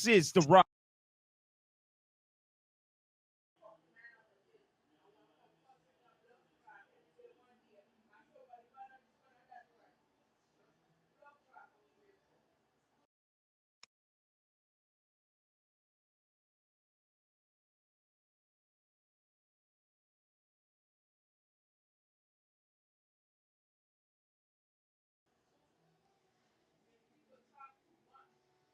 is the Rock.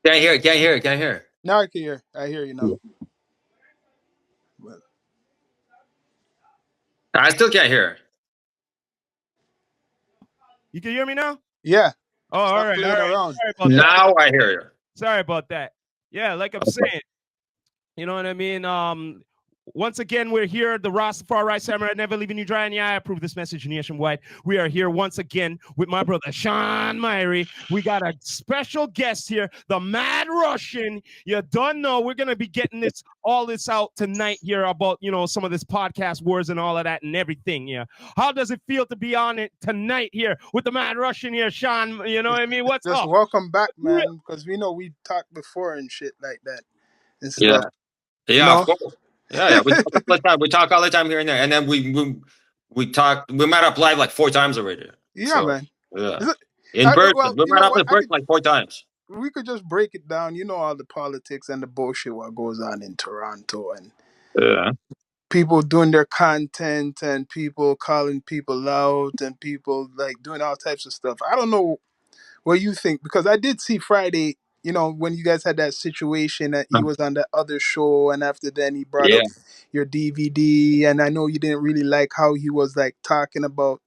Can't hear it. Can't hear it. Can't hear it. Now I can hear. I hear you now. But I still can't hear it. You can hear me now? yeah, Oh, all stop right, playing around. Sorry about that. Now I hear you. Sorry about that. Yeah, like I'm saying, you know what I mean? Once again, we're here, the Rastafari Samurai, never leaving you dry, and yeah, I approve this message nationwide. We are here once again with my brother Sean Myrie. We got a special guest here, the Mad Russian. You don't know we're gonna be getting all this out tonight here about some of this podcast wars and all of that and everything. Yeah, how does it feel to be on it tonight here with the Mad Russian here, Sean? You know what I mean? What's Just up? welcome back, man, because we know we talked before and shit like that and stuff. Yeah, of course. Yeah. We talk all the time. We talk all the time here and there, and then we talk. We met up live like 4 times already. Yeah, man. Yeah. In person, we met up in person like 4 times. We could just break it down. You know all the politics and the bullshit what goes on in Toronto and people doing their content and people calling people out and people like doing all types of stuff. I don't know what you think, because I did see Friday, when you guys had that situation that he was on that other show, and after then he brought up your DVD, and I know you didn't really like how he was like talking about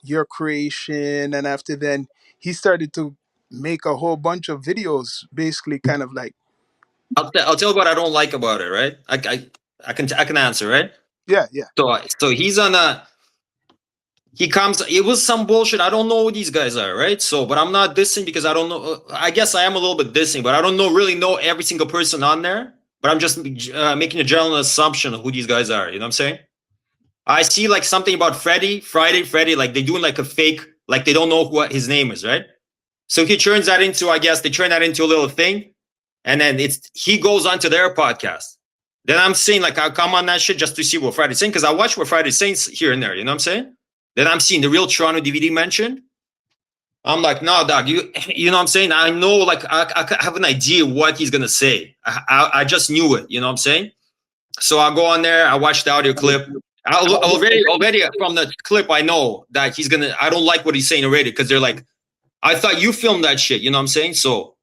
your creation, and after then he started to make a whole bunch of videos, basically kind of like. I'll tell you what I don't like about it, right? I can answer, right? Yeah. So he's on a. He comes. It was some bullshit. I don't know who these guys are, right? So, but I'm not dissing because I don't know. I guess I am a little bit dissing, but I don't really know every single person on there. But I'm just making a general assumption of who these guys are. You know what I'm saying? I see like something about Friday, like they doing like a fake, like they don't know what his name is, right? So he turns that into, I guess they turn that into a little thing, and then he goes onto their podcast. Then I'm saying like I'll come on that shit just to see what Friday's saying, because I watch what Friday's saying here and there. You know what I'm saying? Then I'm seeing the real Toronto DVD mentioned. I'm like, no, dog, you know what I'm saying? I know, like, I have an idea what he's going to say. I just knew it, you know what I'm saying? So I go on there, I watch the audio clip. Already from the clip, I know that I don't like what he's saying already, because they're like, I thought you filmed that shit, you know what I'm saying? So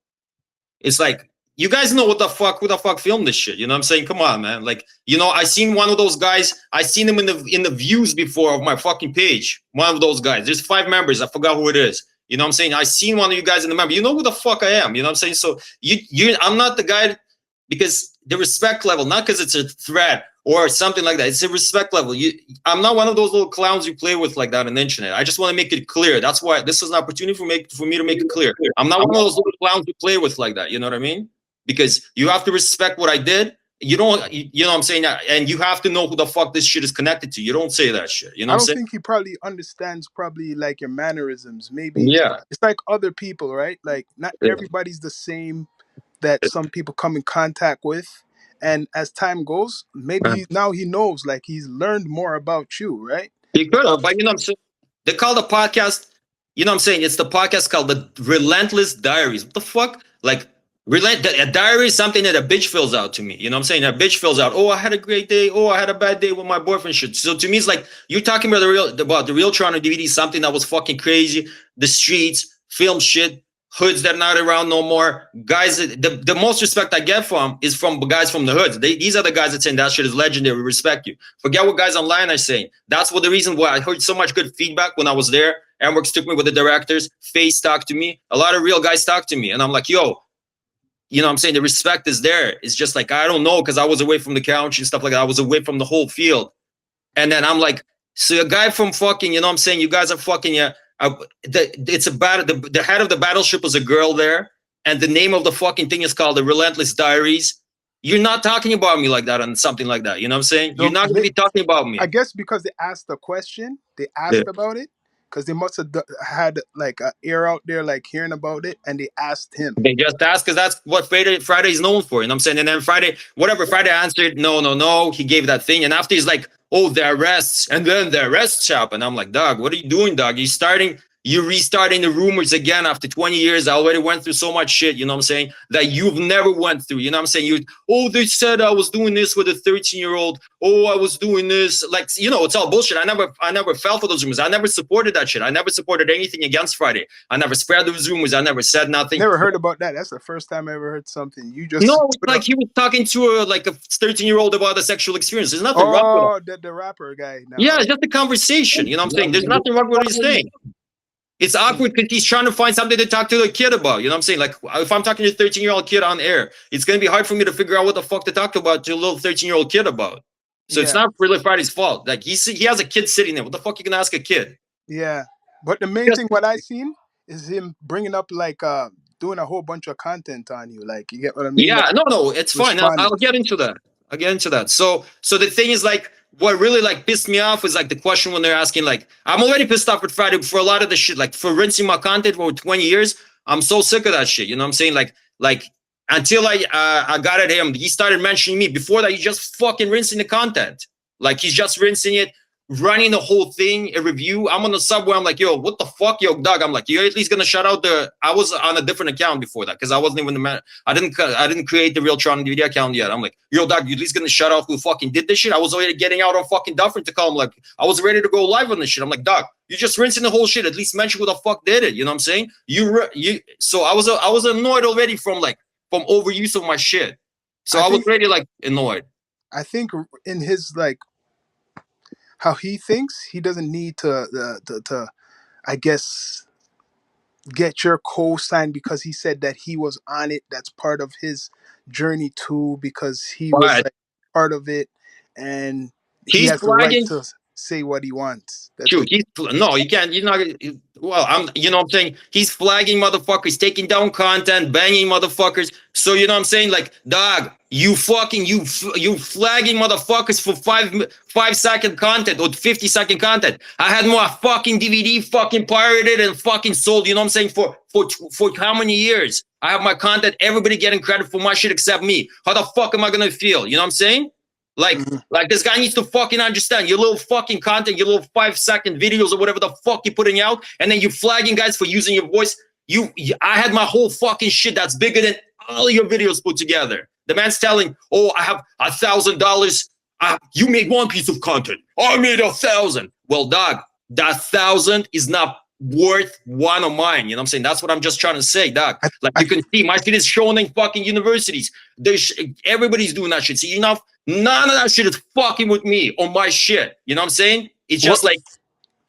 it's like, you guys know who the fuck filmed this shit, you know what I'm saying? Come on, man. Like, I seen one of those guys, I seen him in the views before of my fucking page. One of those guys. There's 5 members, I forgot who it is. You know what I'm saying? I seen one of you guys in the member. You know who the fuck I am, you know what I'm saying? So I'm not the guy, because the respect level, not because it's a threat or something like that. It's a respect level. I'm not one of those little clowns you play with like that on the internet. I just want to make it clear. That's why this is an opportunity for me to make it clear. I'm not one of those little clowns you play with like that. You know what I mean? Because you have to respect what I did. You don't, you know what I'm saying? And you have to know who the fuck this shit is connected to. You don't say that shit. You know what I'm saying? I don't think he probably understands like your mannerisms. Maybe it's like other people, right? Like not everybody's the same that some people come in contact with. And as time goes, maybe now he knows, like he's learned more about you, right? He could have, but you know what I'm saying? They call the podcast, you know what I'm saying? It's the podcast called The Relentless Diaries. What the fuck? Like, a diary is something that a bitch fills out to me. You know what I'm saying? A bitch fills out, oh, I had a great day. Oh, I had a bad day with my boyfriend shit. So to me, it's like, you're talking about the real Toronto DVD, something that was fucking crazy. The streets, film shit, hoods that are not around no more. Guys, the most respect I get is from guys from the hoods. These are the guys that saying that shit is legendary. We respect you. Forget what guys online are saying. That's the reason why I heard so much good feedback when I was there. Amworks took me with the directors. Face talked to me. A lot of real guys talked to me. And I'm like, yo, you know what I'm saying? The respect is there. It's just like, I don't know, because I was away from the couch and stuff like that. I was away from the whole field. And then I'm like, so a guy from fucking, you know what I'm saying? You guys are fucking, the head of the battleship was a girl there. And the name of the fucking thing is called The Relentless Diaries. You're not talking about me like that on something like that. You know what I'm saying? You're not going to be talking about me. I guess because they asked the question, they asked about it. because they must have had like an air out there, like hearing about it, and they asked him. They just asked because that's what Friday is known for. You know what I'm saying? And then Friday answered, no. He gave that thing. And after he's like, oh, the arrests. And then the arrests happen. I'm like, dog, what are you doing, dog? You're restarting the rumors again after 20 years. I already went through so much shit, you know what I'm saying, that you've never went through. You know what I'm saying? They said I was doing this with a 13-year-old. Oh, I was doing this. Like, you know, it's all bullshit. I never fell for those rumors. I never supported that shit. I never supported anything against Friday. I never spread those rumors. I never said nothing. Never heard about that. That's the first time I ever heard something. You just like he was talking to a 13-year-old about a sexual experience. There's nothing wrong with the rapper guy. No. Yeah, it's just a conversation. You know what I'm saying? There's nothing wrong with what he's saying. It's awkward because he's trying to find something to talk to the kid about. You know what I'm saying? Like, if I'm talking to a 13-year-old kid on air, it's going to be hard for me to figure out what the fuck to talk about to a little 13-year-old kid about. So it's not really Friday's fault. Like, he has a kid sitting there. What the fuck you going to ask a kid? Yeah. But the main thing what I seen is him bringing up, like, doing a whole bunch of content on you. Like, you get what I mean? Yeah, no, it's fine. I'll get into that. So the thing is, like, what really like pissed me off was like the question when they're asking, like, I'm already pissed off with Friday for a lot of the shit, like for rinsing my content for 20 years. I'm so sick of that shit. You know what I'm saying? Like until I got at him, he started mentioning me. Before that, he's just fucking rinsing the content. Like, he's just rinsing it, running the whole thing, a review. I'm on the subway. I'm like, yo, what the fuck, yo, dog? I'm like, you're at least gonna shout out I was on a different account before that because I wasn't even the man. I didn't create the real Tron DVD account yet. I'm like, yo, dog, you at least gonna shout out who fucking did this shit? I was already getting out on fucking Dufferin to call him. Like, I was ready to go live on this shit. I'm like, dog, you're just rinsing the whole shit. At least mention who the fuck did it. You know what I'm saying? So I was annoyed already from overuse of my shit. So I was already like annoyed. I think in his like how he thinks, he doesn't need to I guess get your co-sign because he said that he was on it. That's part of his journey too, because he was like, part of it, and he has the right to say what he wants. True. No, you can't. You're not. Well, you know what I'm saying? He's flagging motherfuckers, taking down content, banging motherfuckers. So, you know what I'm saying? Like, dog, you flagging motherfuckers for 5-second content or 50-second content. I had more fucking DVD fucking pirated and fucking sold, you know what I'm saying, for how many years? I have my content, everybody getting credit for my shit except me. How the fuck am I gonna feel? You know what I'm saying? Like this guy needs to fucking understand your little fucking content, your little 5-second videos or whatever the fuck you're putting out, and then you're flagging guys for using your voice. I had my whole fucking shit that's bigger than all of your videos put together. The man's telling, oh, I have $1,000. You made one piece of content. I made 1,000. Well, dog, that 1,000 is not worth one of mine. You know what I'm saying? That's what I'm just trying to say, dog. Like, you can see my shit is shown in fucking universities. Everybody's doing that shit. See, none of that shit is fucking with me on my shit. You know what I'm saying? It's just like.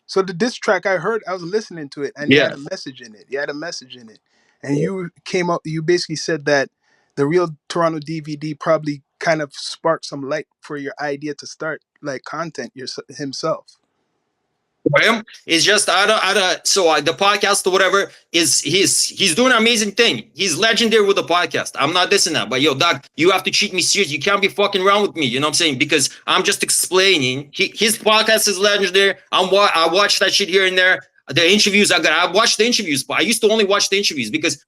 So the diss track I was listening to it, and you had a message in it. And you came up, you basically said that the real Toronto DVD probably kind of sparked some light for your idea to start like content himself. For him, it's just the podcast or whatever he's doing an amazing thing. He's legendary with the podcast. I'm not dissing that, but yo, dog, you have to treat me serious. You can't be fucking around with me. You know what I'm saying? Because I'm just explaining. His podcast is legendary. I watch that shit here and there. The interviews I watched the interviews, but I used to only watch the interviews because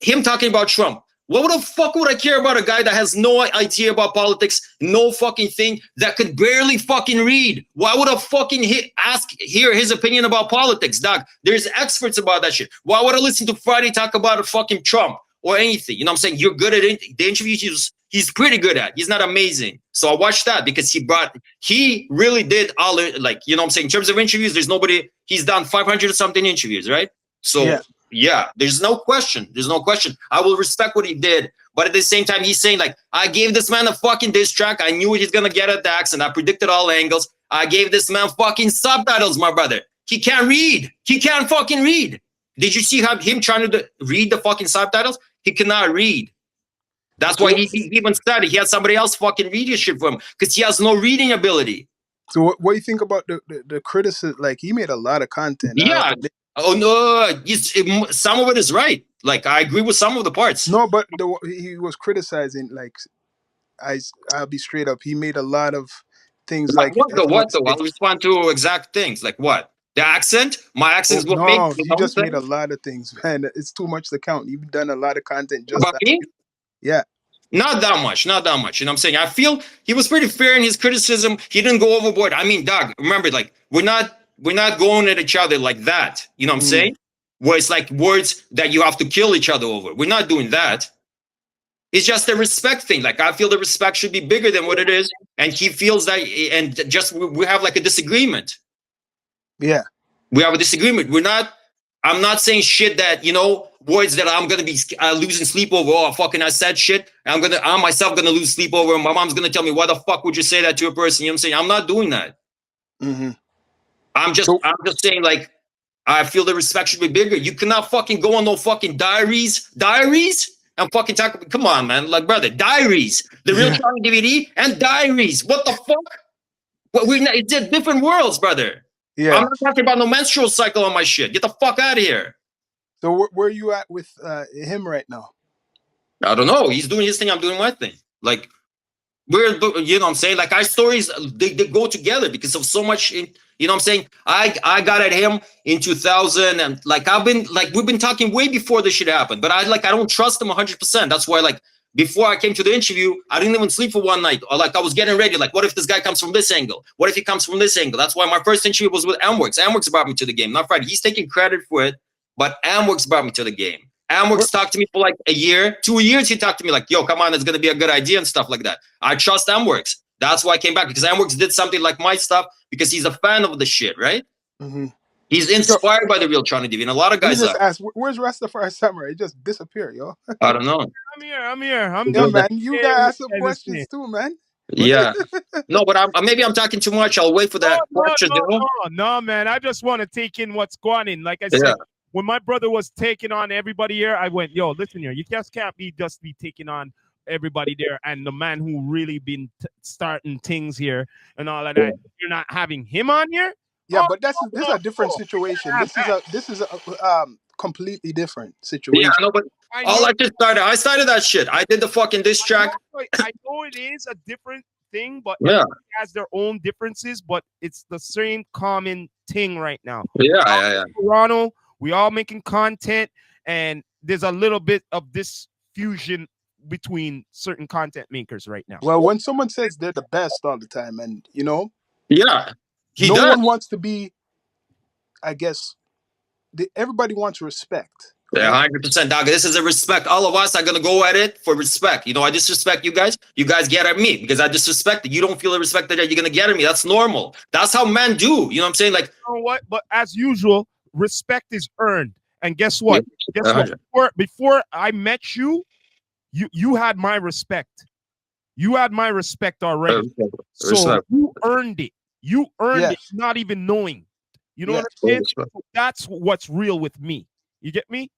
him talking about Trump. What the fuck would I care about a guy that has no idea about politics, no fucking thing, that could barely fucking read? Why would I fucking hear his opinion about politics, dog? There's experts about that shit. Why would I listen to Friday talk about a fucking Trump or anything? You know what I'm saying? You're good at it. The interviews he's pretty good at. He's not amazing. So I watched that because he really did all it, like, you know what I'm saying? In terms of interviews, he's done 500 or something interviews, right? So yeah, there's no question. I will respect what he did. But at the same time, he's saying, like, I gave this man a fucking diss track. I knew he's going to get attacks, and I predicted all angles. I gave this man fucking subtitles, my brother. He can't read. He can't fucking read. Did you see him trying to read the fucking subtitles? He cannot read. That's why he even studied. He had somebody else fucking read his shit for him because he has no reading ability. So what do you think about the criticism? Like, he made a lot of content. Yeah. Oh no, some of it is right. Like, I agree with some of the parts. No, but he was criticizing. Like, I'll be straight up. He made a lot of things like what though? I'll respond to exact things. Like what? The accent, my accent is what makes. No, You you know what just I'm made a saying? lot of things, man. It's too much to count. You've done a lot of content just About that. me? Yeah. Not that much, not that much. You know what I'm saying? I feel he was pretty fair in his criticism. He didn't go overboard. I mean, dog, remember, like, we're not going at each other like that. You know what I'm saying? Where it's like words that you have to kill each other over. We're not doing that. It's just a respect thing. Like, I feel the respect should be bigger than what it is. And he feels that, and just we have like a disagreement. Yeah. We have a disagreement. I'm not saying shit that, you know, words that I'm going to be losing sleep over. Oh, fucking, I said shit. I'm myself going to lose sleep over. And my mom's going to tell me, why the fuck would you say that to a person? You know what I'm saying? I'm not doing that. I'm just saying, like, I feel the respect should be bigger. You cannot fucking go on no fucking diaries and fucking talk. Come on, man. Like, brother, diaries, the real Charlie DVD and diaries. What the fuck? It's different worlds, brother. Yeah. I'm not talking about no menstrual cycle on my shit. Get the fuck out of here. So where are you at with him right now? I don't know. He's doing his thing. I'm doing my thing. Like, you know what I'm saying? Like, our stories, they go together because of so much. You know what I'm saying? I got at him in 2000, and like we've been talking way before this shit happened. But I don't trust him 100%. That's why, like, before I came to the interview, I didn't even sleep for one night. Or like, I was getting ready. Like, what if this guy comes from this angle? What if he comes from this angle? That's why my first interview was with Amworks. Amworks brought me to the game, not Friday. He's taking credit for it, but Amworks brought me to the game. Amworks talked to me for like a year, 2 years. He talked to me like, yo, come on, it's going to be a good idea and stuff like that. I trust Amworks. That's why I came back, because Amworks did something like my stuff because he's a fan of the shit, right? He's inspired by the real Charlie TV, and a lot of guys just asked, where's Rastafari Samurai? It just disappeared, yo. I don't know. I'm here. Yeah, man. You gotta ask some questions too, man. Yeah. No, but maybe I'm talking too much. I'll wait for that question. No, man. I just want to take in what's going on. Like I said, when my brother was taking on everybody here, I went, yo, listen here. You just can't be taking on everybody there. And the man who really been starting things here and all of that, you're not having him on here? Yeah, but this is a different situation. This is a completely different situation. Yeah, no, but I started that shit. I did the fucking diss track. I know it is a different thing, but it has their own differences, but it's the same common thing right now. Yeah. Toronto, we all making content, and there's a little bit of this fusion between certain content makers right now. Well, when someone says they're the best all the time, and you know, no one wants to be, I guess, everybody wants respect. Yeah, 100%, dog. This is a respect. All of us are gonna go at it for respect. You know, I disrespect you guys. You guys get at me because I disrespect it. You don't feel the respect that you're gonna get at me. That's normal. That's how men do. You know what I'm saying? Like, you know what? But as usual, respect is earned. And guess what? Before I met you, you had my respect. You had my respect already. So you earned it. You earned it, not even knowing. You know what I'm saying? So that's what's real with me. You get me?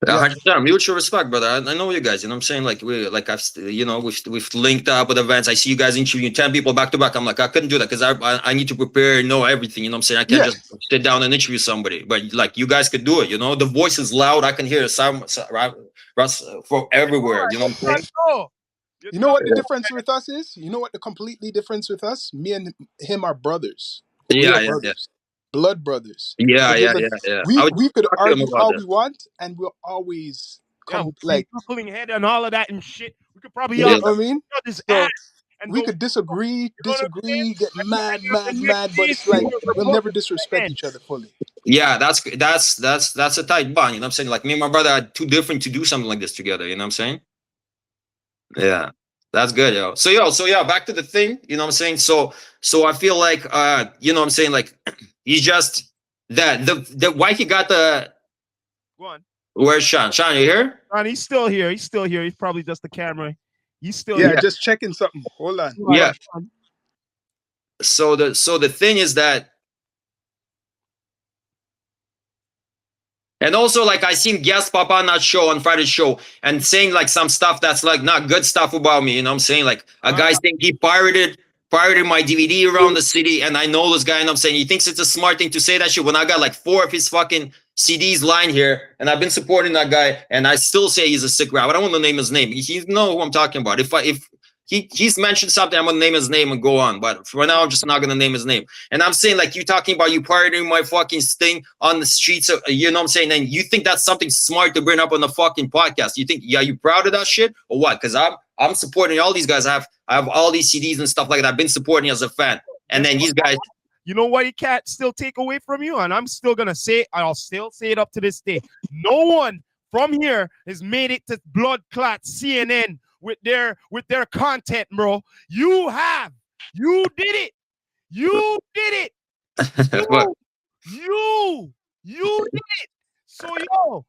100%. Mutual respect, brother. I know you guys. You know what I'm saying? Like, we've linked up with events. I see you guys interviewing 10 people back to back. I'm like, I couldn't do that because I need to prepare and know everything. You know what I'm saying? I can't just sit down and interview somebody. But like, you guys could do it. You know, the voice is loud. I can hear sound from everywhere. You know what I'm saying? You know what the difference with us is? You know what the completely difference with us? Me and him are brothers. Brothers. Blood brothers. Yeah. We could argue how we want, and we'll always come like pulling head and all of that and shit. We could probably you know what I mean? So we could disagree, get mad, but it's like we'll never disrespect each other fully. Yeah, that's a tight bond. You know what I'm saying? Like, me and my brother are too different to do something like this together. You know what I'm saying? Yeah, that's good, yo. So back to the thing. You know what I'm saying? So I feel like you know what I'm saying? Like, he's just the why he got the one. Where's Sean? Sean, you here? Sean, he's still here. He's probably just the camera. He's still here. Just checking something. Hold on. Yeah. So the thing is that, and also, like, I seen guests pop on that show, on Friday's show, and saying like some stuff that's like not good stuff about me. You know what I'm saying? Like, a guy saying he pirated my DVD around the city, and I know this guy, and I'm saying he thinks it's a smart thing to say that shit when I got like 4 of his fucking CDs lying here, and I've been supporting that guy, and I still say he's a sick rapper. I don't want to name his name. You know who I'm talking about. If he's mentioned something. I'm gonna name his name and go on. But for now, I'm just not gonna name his name. And I'm saying, like, you talking about you partying my fucking thing on the streets of, you know what I'm saying? And you think that's something smart to bring up on the fucking podcast? You think, yeah, you proud of that shit or what? Because I'm supporting all these guys. I have all these CDs and stuff like that. I've been supporting as a fan. And then these guys. You know what he can't still take away from you? And I'm still going to say, I'll still say it up to this day. No one from here has made it to blood clot CNN with their content, bro. You have. You did it. You did it. You did it. So, yo,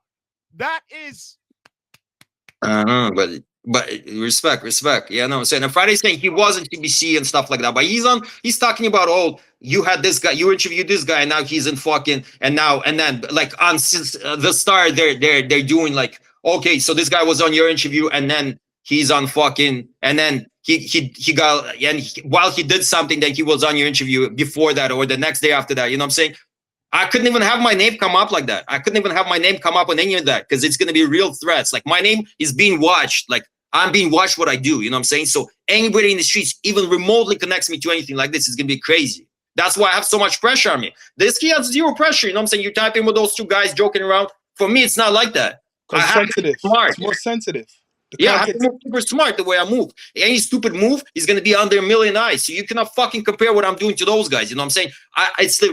that is. But respect. Yeah, no, I'm saying. And Friday's saying he was in TBC and stuff like that. But he's talking about, oh, you had this guy, you interviewed this guy, and now he's in fucking, and then like on the Star, they're doing like, okay, so this guy was on your interview, and then he's on fucking, and then he got, and while he did something that he was on your interview before that or the next day after that, you know what I'm saying? I couldn't even have my name come up like that. I couldn't even have my name come up on any of that because it's going to be real threats. Like, my name is being watched. Like, I'm being watched what I do. You know what I'm saying? So anybody in the streets even remotely connects me to anything like this is going to be crazy. That's why I have so much pressure on me. This kid has zero pressure. You know what I'm saying? You're typing with those two guys joking around. For me, it's not like that. Sensitive. It's more sensitive. Yeah, I have to move super smart the way I move. Any stupid move is going to be under a million eyes. So you cannot fucking compare what I'm doing to those guys. You know what I'm saying?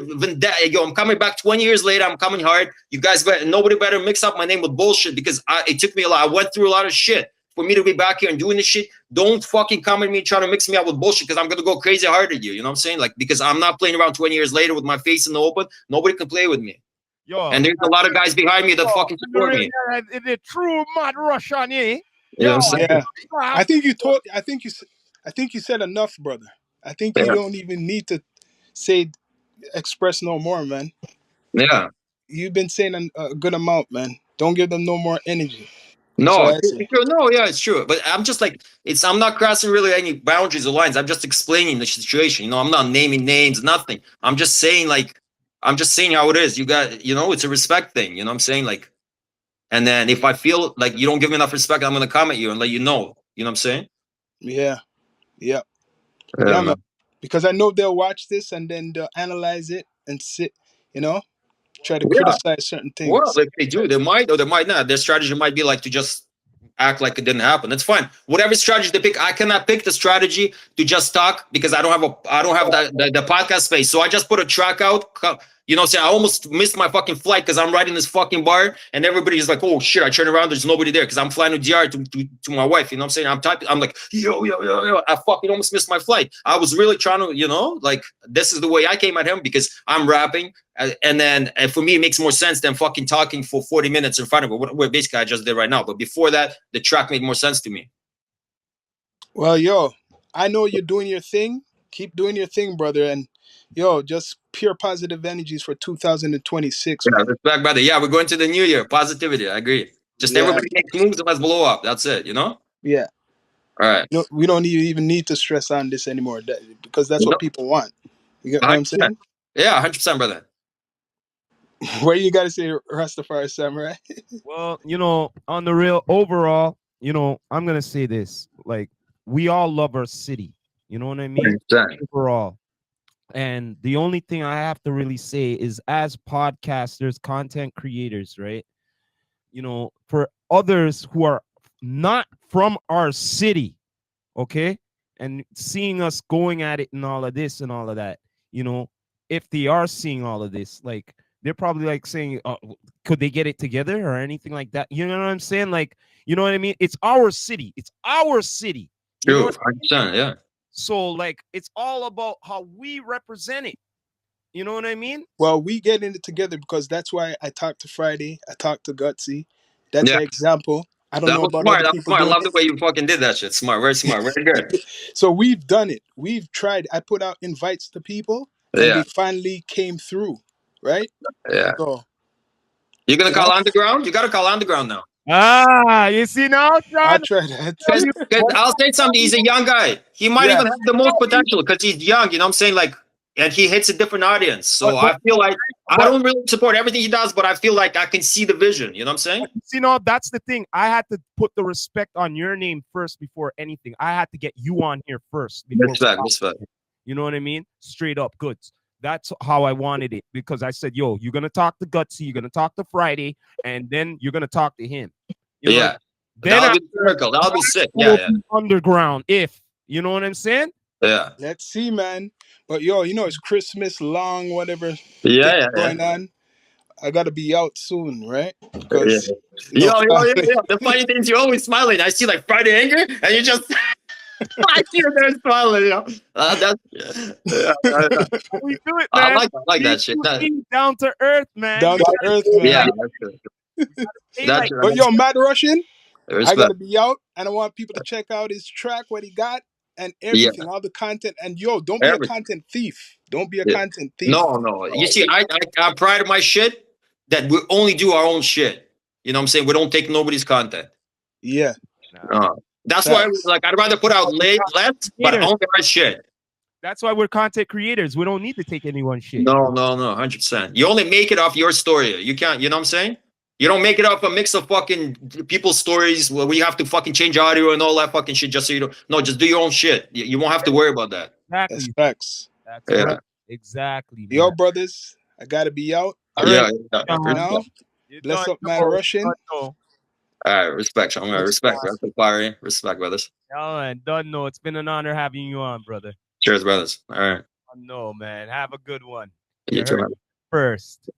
I'm coming back 20 years later. I'm coming hard. You guys, nobody better mix up my name with bullshit because it took me a lot. I went through a lot of shit for me to be back here and doing this shit. Don't fucking come at me trying to mix me up with bullshit because I'm going to go crazy hard at you. You know what I'm saying? Like, because I'm not playing around 20 years later with my face in the open. Nobody can play with me. Yo, and there's a lot of guys behind me that fucking support me. The true mad Russian, eh? Yeah, I think you said enough, brother. I think you don't even need to express no more, man. Yeah. You've been saying a good amount, man. Don't give them no more energy. No, it's true. But I'm just like, I'm not crossing really any boundaries or lines. I'm just explaining the situation. You know, I'm not naming names, nothing. I'm just saying how it is. You got, you know, it's a respect thing. You know what I'm saying? Like, and then if I feel like you don't give me enough respect, I'm going to come at you and let you know. You know what I'm saying? Yeah, man. Because I know they'll watch this and then they'll analyze it and try to criticize certain things. Well, if they do, they might or they might not. Their strategy might be like to just act like it didn't happen. It's fine. Whatever strategy they pick, I cannot pick the strategy to just talk because I don't have the podcast space. So I just put a track out. You know, I almost missed my fucking flight because I'm riding this fucking bar and everybody's like, oh shit, I turn around, there's nobody there because I'm flying to DR to my wife. You know what I'm saying? I'm typing, I'm like, yo. I fucking almost missed my flight. I was really trying to, you know, like, this is the way I came at him because I'm rapping. And then for me, it makes more sense than fucking talking for 40 minutes in front of her, what basically I just did right now. But before that, the track made more sense to me. Well, yo, I know you're doing your thing. Keep doing your thing, brother. And yo, just pure positive energies for 2026. Yeah, respect, brother. Yeah, we're going to the new year. Positivity. I agree. Just everybody makes moves and let's blow up. That's it, you know? Yeah. All right. We don't even need to stress on this anymore because that's what people want. You get what I'm saying? Yeah, 100%, brother. What do you got to say, Rastafari Samurai? Well, you know, on the real overall, you know, I'm going to say this. Like, we all love our city. You know what I mean? Overall. And the only thing I have to really say is, as podcasters, content creators, right? You know, for others who are not from our city, okay, and seeing us going at it and all of this and all of that, you know, if they are seeing all of this, like, they're probably like saying, could they get it together or anything like that? You know what I'm saying? Like, you know what I mean? It's our city. It's our city. True, 100%, yeah. So, like, it's all about how we represent it. You know what I mean? Well, we get in it together because that's why I talked to Friday. I talked to Gutsy. That's an example. I don't know about other people. I love the way you fucking did that shit. Smart, very smart, very good. So we've done it. We've tried. I put out invites to people, and they finally came through, right? Yeah. So, you're gonna call Underground? You gotta call Underground now. You see now, John? I tried that. I'll say something. He's a young guy. He might even have the most potential because he's young. You know what I'm saying? Like, and he hits a different audience. So But- I feel like I don't really support everything he does, but I feel like I can see the vision. You know what I'm saying? You know, that's the thing. I had to put the respect on your name first before anything. I had to get you on here first. Respect. You know what I mean? Straight up goods. That's how I wanted it, because I said, yo, you're going to talk to Gutsy, you're going to talk to Friday, and then you're going to talk to him. You know, Yeah. then That'll be miracle. That'll be sick. Yeah. Underground, if you know what I'm saying? Yeah. Let's see, man. But yo, you know it's Christmas long, whatever Yeah. going on. I gotta be out soon, right? Because Yo. The funny thing is you're always smiling. I see like Friday anger, and you just I see you there smiling. You know, We do it, man. I like that shit. Down to earth, man. Down to earth, man. Yeah. Like, but yo, Mad Russian, Respect. I gotta be out, and I want people to check out his track, what he got, and everything, all the content. And yo, don't be a content thief. Don't be a content thief. No. You see, I pride of my shit that we only do our own shit. You know what I'm saying? We don't take nobody's content. Yeah. That's why, like, I'd rather put out less, but own my shit. That's why we're content creators. We don't need to take anyone's shit. No, 100%. You only make it off your story. You can't, you know what I'm saying? You don't make it off a mix of fucking people's stories where you have to fucking change audio and all that fucking shit just so you don't. No, just do your own shit. You won't have to worry about that. Exactly. That's facts. That's right. Exactly. Man. Yo, brothers, I gotta be out. Yeah. Now, bless up, Mad Russian. All right, respect. I'm gonna respect. Respect, brothers. Oh, and don't know. It's been an honor having you on, brother. Cheers, brothers. All right. No, man. Have a good one. You too, man. First.